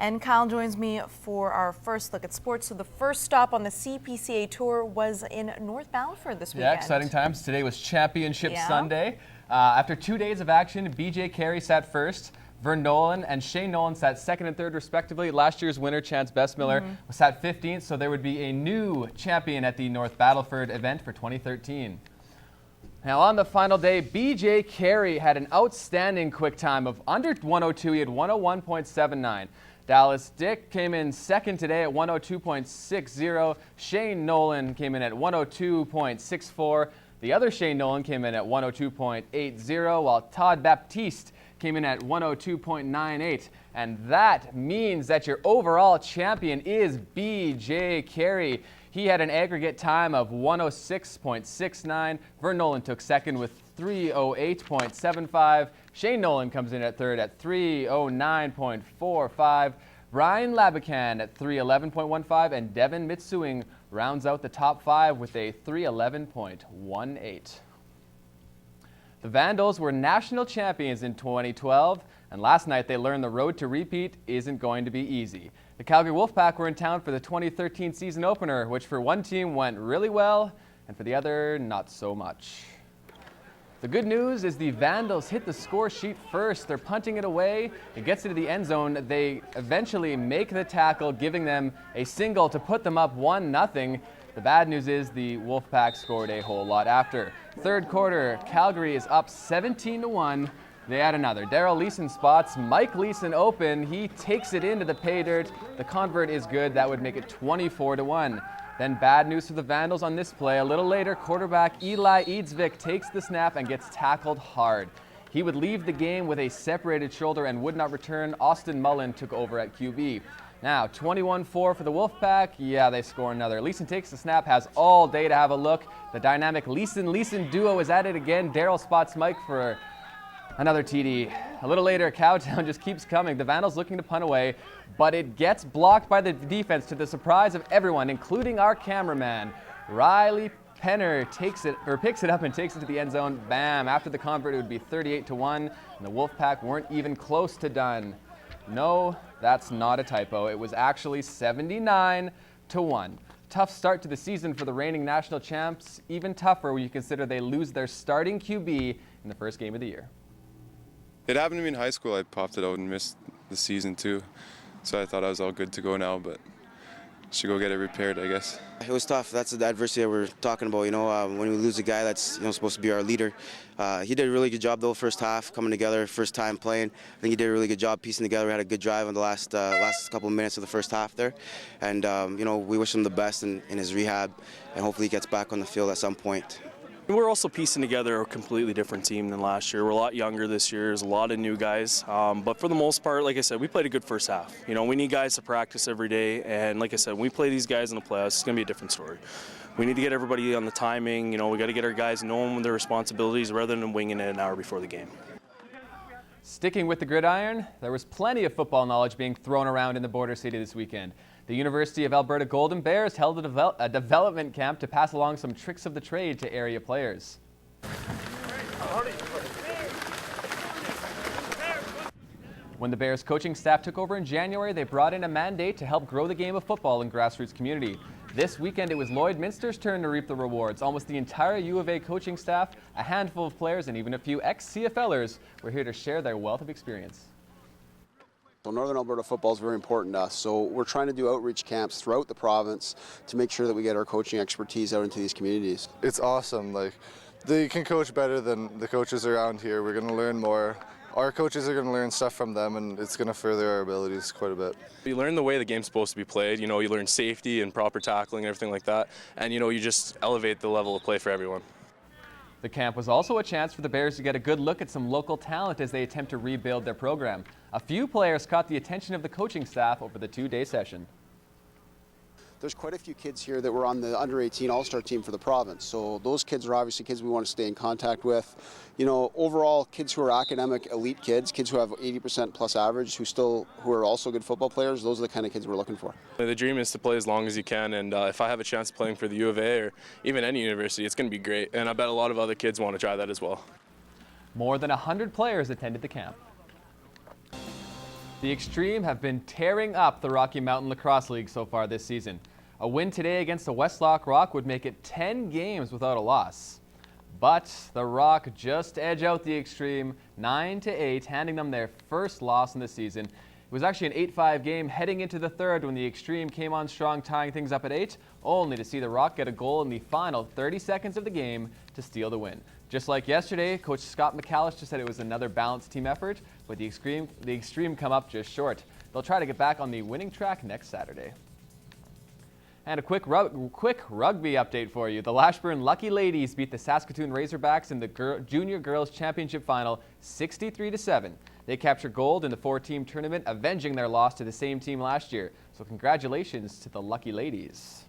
And Kyle joins me for our first look at sports. So the first stop on the CPCA tour was in North Battleford this weekend. Yeah, exciting times. Today was Championship Sunday. After 2 days of action, BJ Carey sat first. Vern Nolan and Shane Nolan sat second and third respectively. Last year's winner, Chance Bestmiller, sat 15th, so there would be a new champion at the North Battleford event for 2013. Now on the final day, BJ Carey had an outstanding quick time of under 102. He had 101.79. Dallas Dick came in second today at 102.60. Shane Nolan came in at 102.64. The other Shane Nolan came in at 102.80, while Todd Baptiste came in at 102.98. And that means that your overall champion is BJ Carey. He had an aggregate time of 106.69. Vern Nolan took second with 308.75. Shane Nolan comes in at third at 309.45. Brian Labacan at 311.15. And Devin Mitsuing rounds out the top five with a 311.18. The Vandals were national champions in 2012, and last night they learned the road to repeat isn't going to be easy. The Calgary Wolfpack were in town for the 2013 season opener, which for one team went really well, and for the other, not so much. The good news is the Vandals hit the score sheet first. They're punting it away. It gets into the end zone. They eventually make the tackle, giving them a single to put them up 1-0. The bad news is the Wolfpack scored a whole lot after. Third quarter, Calgary is up 17-1. They add another. Daryl Leeson spots Mike Leeson open. He takes it into the pay dirt. The convert is good. That would make it 24-1. Then bad news for the Vandals on this play. A little later, quarterback Eli Eadsvik takes the snap and gets tackled hard. He would leave the game with a separated shoulder and would not return. Austin Mullen took over at QB. Now, 21-4 for the Wolfpack. Yeah, they score another. Leeson takes the snap, has all day to have a look. The dynamic Leeson duo is at it again. Daryl spots Mike for another TD. A little later, Cowtown just keeps coming. The Vandals looking to punt away, but it gets blocked by the defense to the surprise of everyone, including our cameraman. Riley Penner picks it up and takes it to the end zone. Bam! After the convert, it would be 38-1, and the Wolfpack weren't even close to done. No, that's not a typo. It was actually 79-1. Tough start to the season for the reigning national champs. Even tougher when you consider they lose their starting QB in the first game of the year. It happened to me in high school. I popped it out and missed the season too. So I thought I was all good to go now, but should go get it repaired, I guess. It was tough. That's the adversity that we're talking about. When we lose a guy that's supposed to be our leader. He did a really good job though. First half coming together, first time playing. I think he did a really good job piecing together. We had a good drive on the last couple of minutes of the first half there, and we wish him the best in his rehab, and hopefully he gets back on the field at some point. We're also piecing together a completely different team than last year. We're a lot younger this year. There's a lot of new guys. But for the most part, like I said, we played a good first half. We need guys to practice every day. And like I said, when we play these guys in the playoffs, it's going to be a different story. We need to get everybody on the timing. We got to get our guys knowing their responsibilities rather than winging it an hour before the game. Sticking with the gridiron, there was plenty of football knowledge being thrown around in the border city this weekend. The University of Alberta Golden Bears held a development camp to pass along some tricks of the trade to area players. When the Bears coaching staff took over in January, they brought in a mandate to help grow the game of football in grassroots community. This weekend, it was Lloydminster's turn to reap the rewards. Almost the entire U of A coaching staff, a handful of players, and even a few ex-CFLers were here to share their wealth of experience. So Northern Alberta football is very important to us, so we're trying to do outreach camps throughout the province to make sure that we get our coaching expertise out into these communities. It's awesome. They can coach better than the coaches around here. We're going to learn more. Our coaches are going to learn stuff from them, and it's going to further our abilities quite a bit. You learn the way the game's supposed to be played. You learn safety and proper tackling and everything like that. And, you just elevate the level of play for everyone. The camp was also a chance for the Bears to get a good look at some local talent as they attempt to rebuild their program. A few players caught the attention of the coaching staff over the two-day session. There's quite a few kids here that were on the under-18 All-Star team for the province. So those kids are obviously kids we want to stay in contact with. Overall, kids who are academic elite kids who have 80% plus average, who are also good football players, those are the kind of kids we're looking for. The dream is to play as long as you can, and if I have a chance playing for the U of A or even any university, it's going to be great. And I bet a lot of other kids want to try that as well. More than 100 players attended the camp. The Xtreme have been tearing up the Rocky Mountain Lacrosse League so far this season. A win today against the Westlock Rock would make it 10 games without a loss. But the Rock just edge out the Xtreme 9-8, handing them their first loss in the season. It was actually an 8-5 game heading into the third when the Xtreme came on strong, tying things up at 8, only to see the Rock get a goal in the final 30 seconds of the game to steal the win. Just like yesterday, Coach Scott McAllister said it was another balanced team effort, but the Xtreme come up just short. They'll try to get back on the winning track next Saturday. And a quick rugby update for you. The Lashburn Lucky Ladies beat the Saskatoon Razorbacks in the Junior Girls Championship Final 63-7. They captured gold in the 4-team tournament, avenging their loss to the same team last year. So congratulations to the Lucky Ladies.